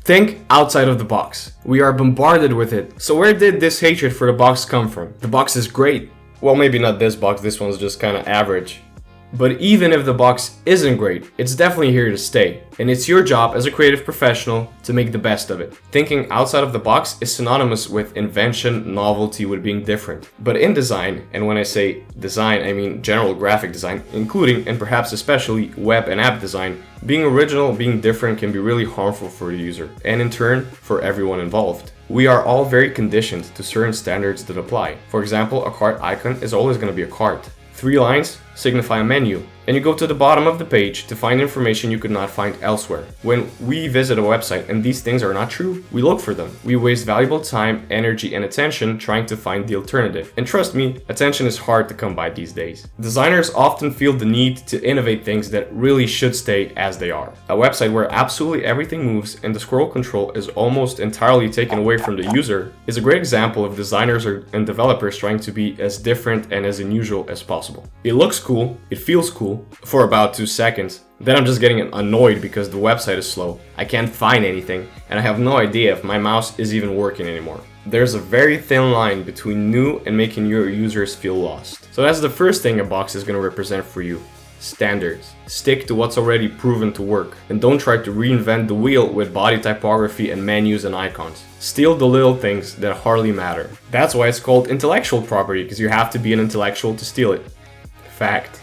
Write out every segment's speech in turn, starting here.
Think outside of the box. We are bombarded with it. So where did this hatred for the box come from? The box is great. Well, maybe not this box, this one's just kind of average. But even if the box isn't great, it's definitely here to stay. And it's your job as a creative professional to make the best of it. Thinking outside of the box is synonymous with invention, novelty, with being different. But in design, and when I say design, I mean general graphic design, including and perhaps especially web and app design, being original, being different can be really harmful for the user, and in turn, for everyone involved. We are all very conditioned to certain standards that apply. For example, a cart icon is always going to be a cart. 3 lines signify a menu, and you go to the bottom of the page to find information you could not find elsewhere. When we visit a website and these things are not true, we look for them. We waste valuable time, energy, and attention trying to find the alternative. And trust me, attention is hard to come by these days. Designers often feel the need to innovate things that really should stay as they are. A website where absolutely everything moves and the scroll control is almost entirely taken away from the user is a great example of designers and developers trying to be as different and as unusual as possible. It looks cool, it feels cool, for about 2 seconds. Then I'm just getting annoyed because the website is slow, I can't find anything, and I have no idea if my mouse is even working anymore. There's a very thin line between new and making your users feel lost. So that's the first thing a box is going to represent for you. Standards. Stick to what's already proven to work, and don't try to reinvent the wheel with body typography and menus and icons. Steal the little things that hardly matter. That's why it's called intellectual property, because you have to be an intellectual to steal it. Fact.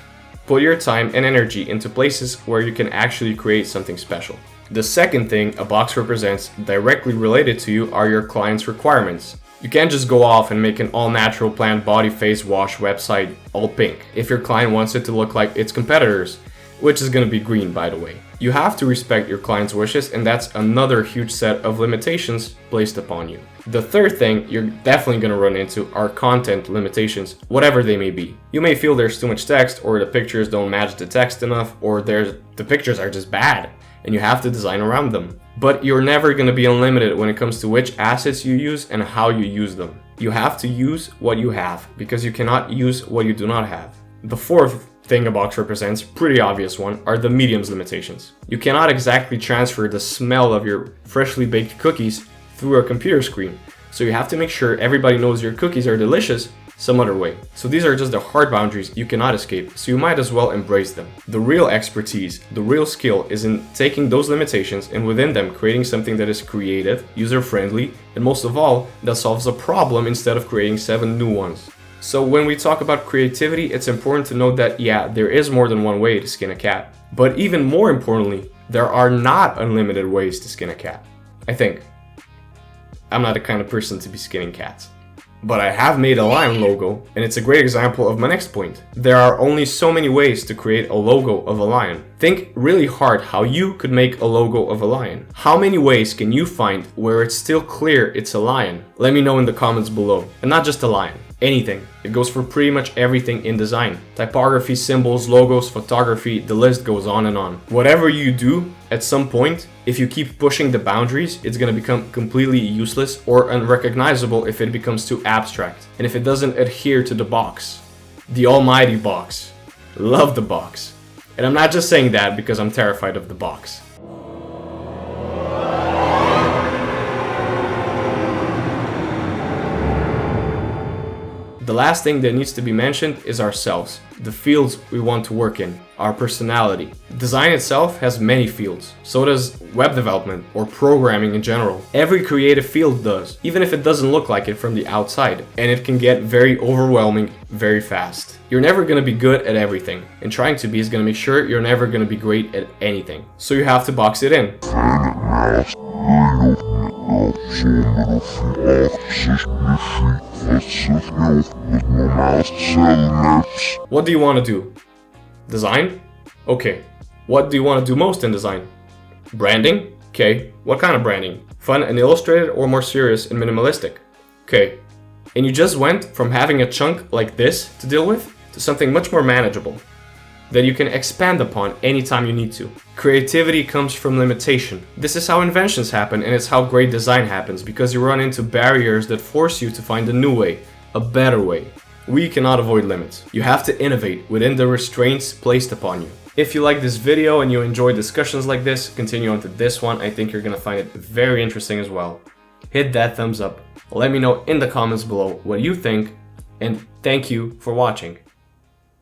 Put your time and energy into places where you can actually create something special. The second thing a box represents directly related to you are your client's requirements. You can't just go off and make an all-natural plant body face wash website all pink if your client wants it to look like its competitors, which is going to be green, by the way. You have to respect your client's wishes, and that's another huge set of limitations placed upon you. The third thing you're definitely going to run into are content limitations, whatever they may be. You may feel there's too much text, or the pictures don't match the text enough, or the pictures are just bad, and you have to design around them. But you're never going to be unlimited when it comes to which assets you use and how you use them. You have to use what you have, because you cannot use what you do not have. The fourth thing a box represents, pretty obvious one, are the mediums limitations. You cannot exactly transfer the smell of your freshly baked cookies through a computer screen, so you have to make sure everybody knows your cookies are delicious some other way. So these are just the hard boundaries you cannot escape, so you might as well embrace them. The real expertise, the real skill is in taking those limitations and within them creating something that is creative, user-friendly, and most of all, that solves a problem instead of creating 7 new ones. So when we talk about creativity, it's important to note that yeah, there is more than one way to skin a cat. But even more importantly, there are not unlimited ways to skin a cat. I think. I'm not the kind of person to be skinning cats. But I have made a lion logo, and it's a great example of my next point. There are only so many ways to create a logo of a lion. Think really hard how you could make a logo of a lion. How many ways can you find where it's still clear it's a lion? Let me know in the comments below. And not just a lion. Anything. It goes for pretty much everything in design. Typography, symbols, logos, photography, the list goes on and on. Whatever you do, at some point, if you keep pushing the boundaries, it's going to become completely useless or unrecognizable if it becomes too abstract. And if it doesn't adhere to the box. The almighty box. Love the box. And I'm not just saying that because I'm terrified of the box. The last thing that needs to be mentioned is ourselves, the fields we want to work in, our personality. Design itself has many fields. So does web development or programming in general. Every creative field does, even if it doesn't look like it from the outside. And it can get very overwhelming very fast. You're never going to be good at everything, and trying to be is going to make sure you're never going to be great at anything. So you have to box it in. What do you want to do? Design? Okay. What do you want to do most in design? Branding? Okay. What kind of branding? Fun and illustrated or more serious and minimalistic? Okay. And you just went from having a chunk like this to deal with to something much more manageable that you can expand upon anytime you need to. Creativity comes from limitation. This is how inventions happen, and it's how great design happens, because you run into barriers that force you to find a new way, a better way. We cannot avoid limits. You have to innovate within the restraints placed upon you. If you like this video and you enjoy discussions like this, continue on to this one. I think you're gonna find it very interesting as well. Hit that thumbs up. Let me know in the comments below what you think, and thank you for watching.